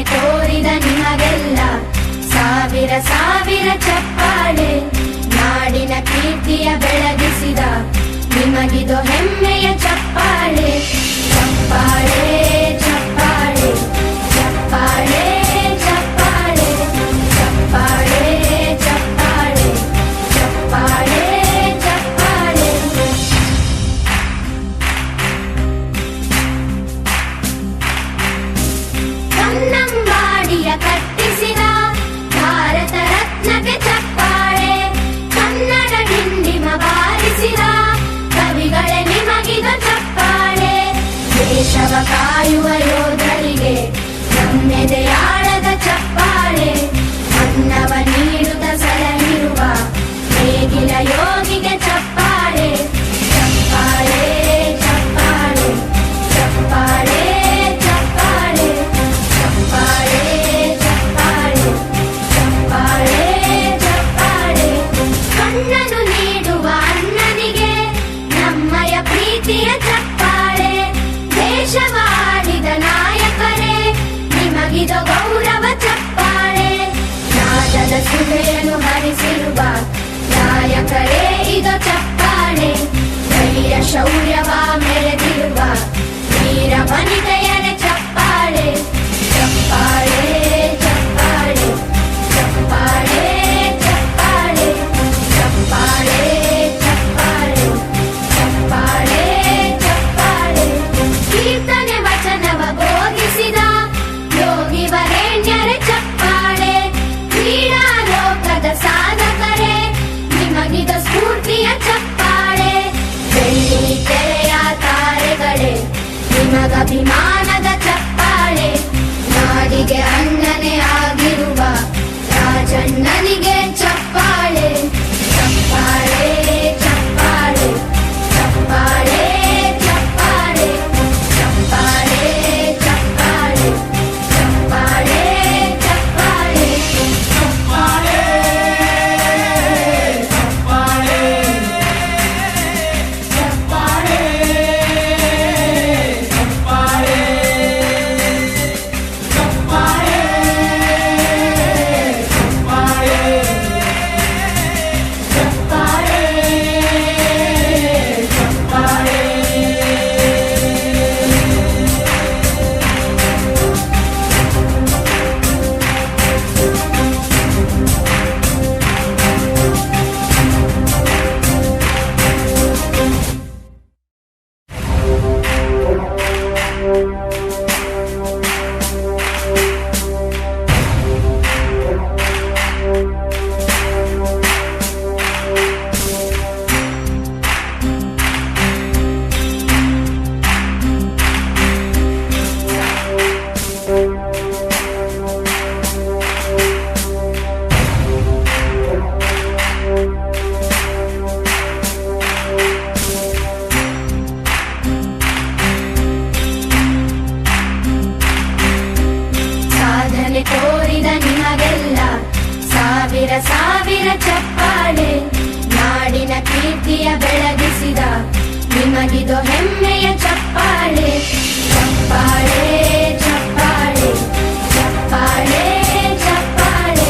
ತೋರಿದ ನಿಮಗೆಲ್ಲ ಸಾವಿರ ಸಾವಿರ ಚಪ್ಪಾಳೆ. ನಾಡಿನ ಕೀರ್ತಿಯ ಬೆಳಗಿಸಿದ ನಿಮಗಿದು ಹೆಮ್ಮೆಯ ಚಪ್ಪಾಳೆ. ಚಪ್ಪಾಳೆ ಚಪ್ಪಾಳೆ ಚಪ್ಪಾಳೆ ಚಪ್ಪಾಳೆ ಚಪ್ಪಾಳೆ ಚಪ್ಪಾಳೆ ಚಪ್ಪಾಳೆ ಚಪ್ಪಾಳೆ. ಕನ್ನಂಬಾಡಿಯ ಕಟ್ಟಿಸಿದ ಭಾರತ ರತ್ನಕ್ಕೆ ಚಪ್ಪಾಳೆ. ಕನ್ನಡ ಡಿಂಡಿಮ ಬಾರಿಸಿದ ಕವಿಗಳೇ ನಿಮಗಿದು ಚಪ್ಪಾಳೆ. ದೇಶವ ಕಾಯುವ ಯೋಧರಿಗೆ ನಮ್ಮೆದೆಯಾಳದ ಚಪ್ಪಾಳೆ. ಅನ್ನವ ನೀಡುತ್ತ ಸಲಹಿರುವ ನೇಗಿಲ ಯೋಗಿಗೆ ಚಪ್ಪಾಳೆ. ಚಪ್ಪಾಳೆ ಚಪ್ಪಾಳೆ ಚಪ್ಪಾಳೆ ಚಪ್ಪಾಳೆ ಚಪ್ಪಾಳೆ ಚಪ್ಪಾಳೆ ಚಪ್ಪಾಳೆ ಚಪ್ಪಾಳೆ. ಕಣ್ಣನು ನೀಡುವ ಅಣ್ಣನಿಗೆ ನಮ್ಮಯ ಪ್ರೀತಿಯ ಚಪ್ಪಾಳೆ. ದೇಶವಾಡಿದ ನಾಯಕರೇ ನಿಮಗಿದು ಗೌರವ ಚಪ್ಪಾಳೆ. ನಾದದ ಸುಧೆಯನ್ನು ಹರಿಸಿರುವ ನಾಯಕರೇ ಇದು ಚಪ್ಪಾಳೆ. ಧೈರ್ಯ ಶೌರ್ಯವ ಮೆರೆದಿರುವ ವೀರ ವನಿತೆಯರ ಚಪ್ಪಾಳೆ. ಚಪ್ಪಾಳೆ ಚಪ್ಪಾಳೆ ಚಪ್ಪಾಳೆ ಚಪ್ಪಾಳೆ ಚಪ್ಪಾಳೆ ಚಪ್ಪಾಳೆ ಚಪ್ಪಾಳೆ ಚಪ್ಪಾಳೆ. ಕೀರ್ತನೆ ವಚನವ ಬೋಧಿಸಿದ ಯೋಗಿ ವರೇಣ್ಯರ ಚಪ್ಪಾಳೆ. ಕ್ರೀಡಾ ಲೋಕದ ಸಾಧಕರೇ ನಿಮಗಿದು ಸ್ಫೂರ್ತಿಯ ಚಪ್ಪಾಳೆ. ಬೆಳ್ಳಿ ತೆರೆಯ ತಾರೆಗಳೇ ನಿಮಗಭಿಮಾನದ ಚಪ್ಪಾಳೆ. ನಾಡಿಗೆ ಅಣ್ಣನೇ ಆಗಿರುವ ರಾಜಣ್ಣನಿಗೆ ಚಪ್ಪಾಳೆ. ಚಪ್ಪಾಳೆ ಚಪ್ಪಾಳೆ ಚಪ್ಪಾಳೆ ಚಪ್ಪಾಳೆ ಚಪ್ಪಾಳೆ ಚಪ್ಪಾಳೆ ಚಪ್ಪಾಳೆ ಚಪ್ಪಾಳೆ ಚಪ್ಪಾಳೆ ಚಪ್ಪಾಳೆ ಸಾಧನೆ ತೋರಿದ ನಿಮಗೆಲ್ಲ ಸಾವಿರ ಸಾವಿರ ಚಪ್ಪಾಳೆ. ನಾಡಿನ ಕೀರ್ತಿಯ ಬೆಳಗಿಸಿದ ನಿಮಗಿದು ಹೆಮ್ಮೆಯ ಚಪ್ಪಾಳೆ. ಚಪ್ಪಾಳೆ ಚಪ್ಪಾಳೆ ಚಪ್ಪಾಳೆ ಚಪ್ಪಾಳೆ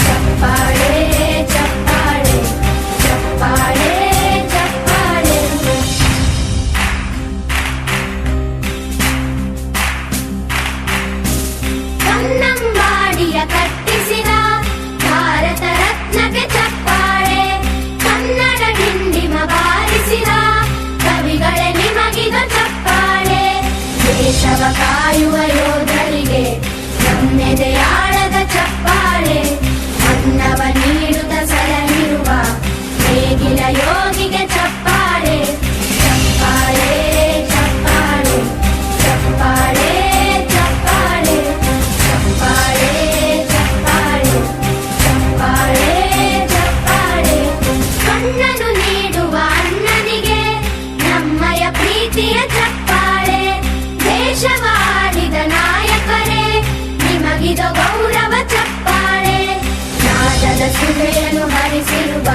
ಚಪ್ಪಾಳೆ ಚಪ್ಪಾಳೆ ಚಪ್ಪಾಳೆ ಚಪ್ಪಾಳೆ. ಕನ್ನಂಬಾಡಿಯ ಕಟ್ಟಿಸಿದ ಭಾರತ ರತ್ನಕ್ಕೆ ಚಪ್ಪಾಳೆ. ಕನ್ನಡ ಡಿಂಡಿಮ ಬಾರಿಸಿದ ಕವಿಗಳೇ ನಿಮಗಿದು ಚಪ್ಪಾಳೆ. ದೇಶವ ಕಾಯುವ ಯೋಧರಿಗೆ ನಮ್ಮೆದೆಯಾಳದ ಚಪ್ಪಾಳೆ. ಅನ್ನವ ನೀಡುತ್ತ ಸಲಹಿರುವ ನೇಗಿಲ ಯೋಗಿಗೆ ಚಪ್ಪಾಳೆ. ಚಪ್ಪಾಳೆ ಚಪ್ಪಾಳೆ ಚಪ್ಪಾಳೆ ಚಪ್ಪಾಳೆ ಚಪ್ಪಾಳೆ ಚಪ್ಪಾಳೆ ಚಪ್ಪಾಳೆ ಚಪ್ಪಾಳೆ. ಕಣ್ಣನು ನೀಡುವ ಅಣ್ಣನಿಗೆ ನಮ್ಮಯ ಪ್ರೀತಿಯ ಚಪ್ಪಾಳೆ. ದೇಶವಾಡಿದ ಸುಧೆಯನ್ನು ಹರಿಸಿರುವ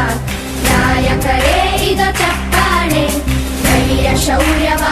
ನಾಯಕರೇ ಇದು ಚಪ್ಪಾಳೆ ಧೈರ್ಯ ಶೌರ್ಯವ